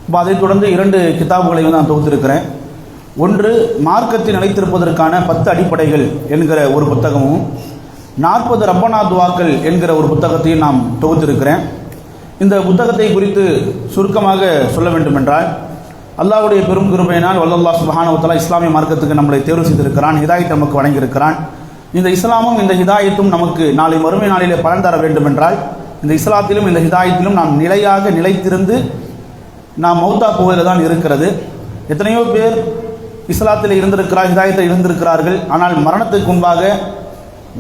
இப்போ அதைத் தொடர்ந்து 2 கிதாபுகளையும் நான் தொகுத்திருக்கிறேன். ஒன்று மார்க்கத்தை நிலைத்திருப்பதற்கான 10 அடிப்படைகள் என்கிற ஒரு புத்தகமும் 40 ரப்பனா துவாக்கள் என்கிற ஒரு புத்தகத்தையும் நாம் தொகுத்திருக்கிறேன். இந்த புத்தகத்தை குறித்து சுருக்கமாக சொல்ல வேண்டுமென்றால், அல்லாஹ்வுடைய பெரும் கிருபையினால் வல்லல்லாஹ் சுப்ஹானஹு வ தஆலா இஸ்லாமிய மார்க்கத்துக்கு நம்மளை தேர்வு செய்திருக்கிறான், ஹிதாயத் நமக்கு வழங்கியிருக்கிறான். இந்த இஸ்லாமும் இந்த ஹிதாயத்தும் நமக்கு நாளை மறுமை நாளிலே பலன் தர வேண்டுமென்றால், இந்த இஸ்லாத்திலும் இந்த ஹிதாயத்திலும் நாம் நிலையாக நிலைத்திருந்து நாம் மௌத்தா போவதில் தான் இருக்கிறது. எத்தனையோ பேர் இஸ்லாத்தில் இருந்திருக்கிறார், ஹிதாயத்தில் இருந்திருக்கிறார்கள். ஆனால் மரணத்துக்கு முன்பாக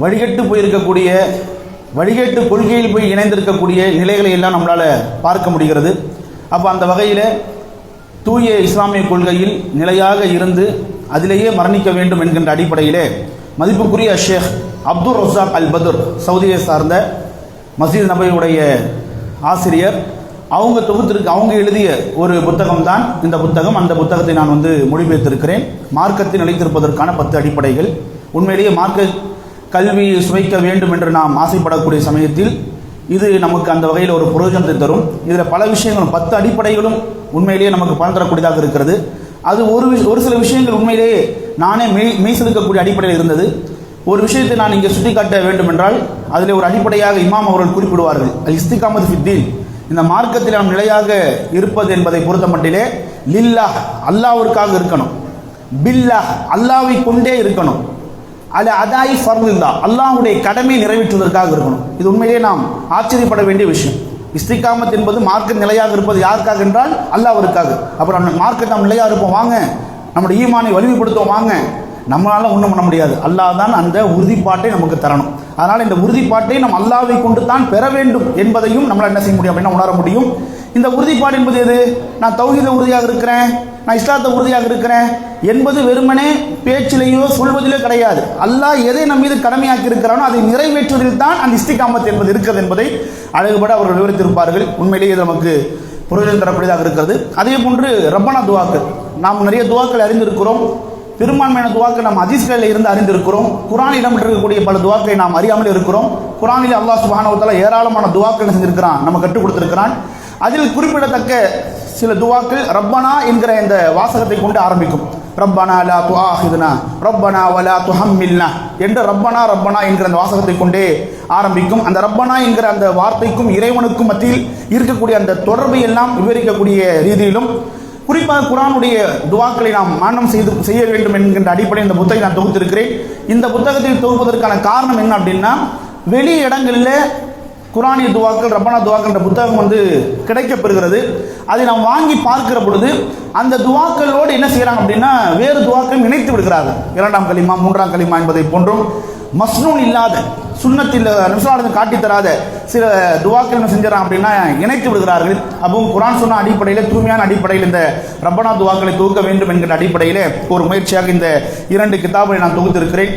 வழிகட்டு போயிருக்கக்கூடிய, வழிகட்டு கொள்கையில் போய் இணைந்திருக்கக்கூடிய நிலைகளை எல்லாம் நம்மளால் பார்க்க முடிகிறது. அப்போ அந்த வகையில் தூய இஸ்லாமிய கொள்கையில் நிலையாக இருந்து அதிலேயே மரணிக்க வேண்டும் என்கின்ற அடிப்படையிலே மதிப்புக்குரிய ஷேக் அப்துல் ரஸாக் அல் பத்ர், சவுதியை சார்ந்த மஸ்ஜித் நபவியுடைய ஆசிரியர், அவங்க எழுதிய ஒரு புத்தகம் தான் இந்த புத்தகம். அந்த புத்தகத்தை நான் மொழிபெயர்த்திருக்கிறேன். மார்க்கத்தை நிலைத்திருப்பதற்கான 10 அடிப்படைகள். உண்மையிலேயே மார்க்க கல்வி சுவைக்க வேண்டும் என்று நாம் ஆசைப்படக்கூடிய சமயத்தில் இது நமக்கு அந்த வகையில் ஒரு பிரயோஜனத்தை தரும். இதில் பல விஷயங்களும் 10 அடிப்படைகளும் உண்மையிலேயே நமக்கு பலன் தரக்கூடியதாக இருக்கிறது. அது ஒரு சில விஷயங்கள் உண்மையிலேயே நானே மெய்சிலுக்கக்கூடிய அடிப்படையில் இருந்தது. ஒரு விஷயத்தை நான் இங்கே சுட்டிக்காட்ட வேண்டும் என்றால், அதில் ஒரு அடிப்படையாக இமாம் அவர்கள் குறிப்பிடுவார்கள், அல் இஸ்திகாமத் ஃபித்தீன், இந்த மார்க்கத்தில் நாம் நிலையாக இருப்பது என்பதை பொறுத்த மட்டிலே லில்லாஹ், அல்லாஹ்விற்காக இருக்கணும், பில்லாஹ், அல்லாஹ்வை கொண்டே இருக்கணும், அல அதாயி ஃபர்லில்லா, அல்லாஹ்வுடைய கடமை நிறைவேற்றுவதற்காக இருக்கணும். இது உண்மையிலே நாம் ஆச்சரியப்பட வேண்டிய விஷயம். இஸ்திகாமத் என்பது மார்க்க நிலையாக இருப்பது யாருக்காக என்றால் அல்லாஹ்விற்காக. அப்புறம் மார்க்கத்தை நாம் நிலையாக இருப்போம் வாங்க, நம்முடைய ஈமானை வலிமைப்படுத்துவோம் வாங்க, நம்மளால ஒன்றும் பண்ண முடியாது. அல்லாஹ் தான் அந்த உறுதிப்பாட்டை நமக்கு தரணும். அதனால் இந்த உறுதிப்பாட்டை நம் அல்லாஹ்வை கொண்டு தான் பெற வேண்டும் என்பதையும் நம்மளால் என்ன செய்ய முடியும் அப்படின்னா உணர முடியும். இந்த உறுதிப்பாடு என்பது எது? நான் தௌஹீத உறுதியாக இருக்கிறேன், நான் இஸ்லாத்தை உறுதியாக இருக்கிறேன் என்பது வெறுமனே பேச்சிலேயோ சொல்வதிலோ கிடையாது. அல்லாஹ் எதை நம் மீது கடமையாக்கி இருக்கிறானோ அதை நிறைவேற்றுவதில் தான் அந்த இஸ்திகாமத் என்பது இருக்கிறது என்பதை அழகுபட அவர்கள் விவரித்திருப்பார்கள். உண்மையிலேயே இது நமக்கு பிரயோஜனம் தரக்கூடியதாக இருக்கிறது. அதே போன்று ரப்பனா துவாக்கள், நாம் நிறைய துவாக்கள் அறிந்திருக்கிறோம். பெரும்பான்மையான துவாக்கள் நாம் ஹதீஸ்களில் இருந்து அறிந்திருக்கிறோம். குர்ஆனிடம் இருக்கக்கூடிய பல துவாக்களை நாம் அறியாமல் இருக்கிறோம். குர்ஆனில் அல்லாஹ் சுப்ஹானஹு வ தஆலா ஏராளமான துவாக்கள் செஞ்சிருக்கிறான், நம்ம கற்றுக் கொடுத்திருக்கிறான். அதில் குறிப்பிடத்தக்க சில துவாக்கள் ரப்பனா என்கிற இந்த வாசகத்தை கொண்டு ஆரம்பிக்கும். ரப்பனா லா துஆஹிதுனா ரப்பனா வலா துஹம்மில்னா என்ற ரப்பனா ரப்பனா என்கிற அந்த வாசகத்தை கொண்டே ஆரம்பிக்கும். அந்த ரப்பனா என்கிற அந்த வார்த்தைக்கும் இறைவனுக்கும் மத்தியில் இருக்கக்கூடிய அந்த தொடர்பை எல்லாம் விவரிக்கக்கூடிய ரீதியிலும், குறிப்பாக குர்ஆனுடைய துவாக்களை நாம் மானம் செய்ய வேண்டும் என்கின்ற அடிப்படையில் இந்த புத்தகத்தை நான் தொகுத்திருக்கிறேன். இந்த புத்தகத்தை தொகுப்பதற்கான காரணம் என்ன அப்படின்னா, வெளி இடங்களில் குர்ஆனிய துவாக்கள், ரப்பனா துவாக்கள் என்ற புத்தகம் கிடைக்கப்பெறுகிறது. அதை நாம் வாங்கி பார்க்கிற பொழுது அந்த துவாக்களோடு என்ன செய்யறாங்க அப்படின்னா வேறு துவாக்களும் இணைத்து விடுகிறார்கள். 2ஆம் கலிமா 3ஆம் கலிமா என்பதை போன்றும் மஸ்னூன் இல்லாத, சுன்னத்தில் நபிஸல்லல்லாஹு காட்டி தராத சில துவாக்கள் என்ன செஞ்சாங்க அப்படின்னா இணைத்து விடுகிறார்கள். அப்பவும் குர்ஆன் சொன்ன அடிப்படையில், தூய்மையான அடிப்படையில் இந்த ரப்பனா துவாக்களை தொகுக்க வேண்டும் என்கிற அடிப்படையில் ஒரு முயற்சியாக இந்த 2 கிதாபை நான் தொகுத்திருக்கிறேன்.